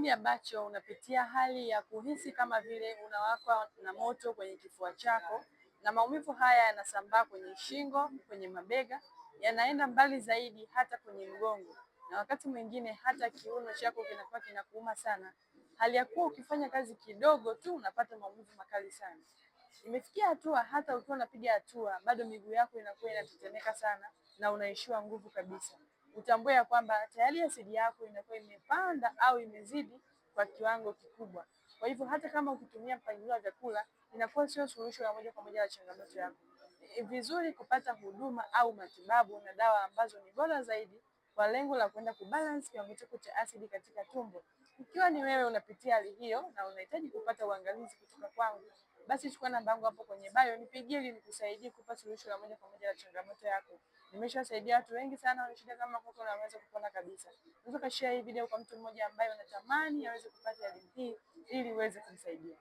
kipindi ambacho unapitia hali ya kuhisi kama vile unawakwa na moto kwenye kifua chako, na maumivu haya yanasambaa kwenye shingo, kwenye mabega, yanaenda mbali zaidi hata kwenye mgongo, na wakati mwingine hata kiuno chako kinakuwa kinakuuma sana, hali ya kuwa ukifanya kazi kidogo tu unapata maumivu makali sana. Imefikia hatua hata ukiwa unapiga hatua bado miguu yako inakuwa inatetemeka sana na unaishiwa nguvu kabisa. Utambue ya kwamba tayari asidi yako inakuwa imepanda au imezidi kwa kiwango kikubwa. Kwa hivyo hata kama ukitumia mpangilio wa vyakula inakuwa sio suluhisho la moja kwa moja la changamoto yako. Ni vizuri kupata huduma au matibabu na dawa ambazo ni bora zaidi kwa lengo la kwenda kubalance kiwango chako cha asidi katika tumbo. Ikiwa ni wewe unapitia hali hiyo na unahitaji kupata uangalizi kutoka kwangu, basi chukua namba yangu hapo kwenye bio, nipigie ili nikusaidie kupata suluhisho la moja kwa moja la changamoto yako. Nimeshawasaidia watu wengi sana wana shida kama kwako na wameweza kupona kabisa. Unaweza kushare hii video kwa mtu mmoja ambaye unatamani aweze kupata elimu hii ili uweze kumsaidia.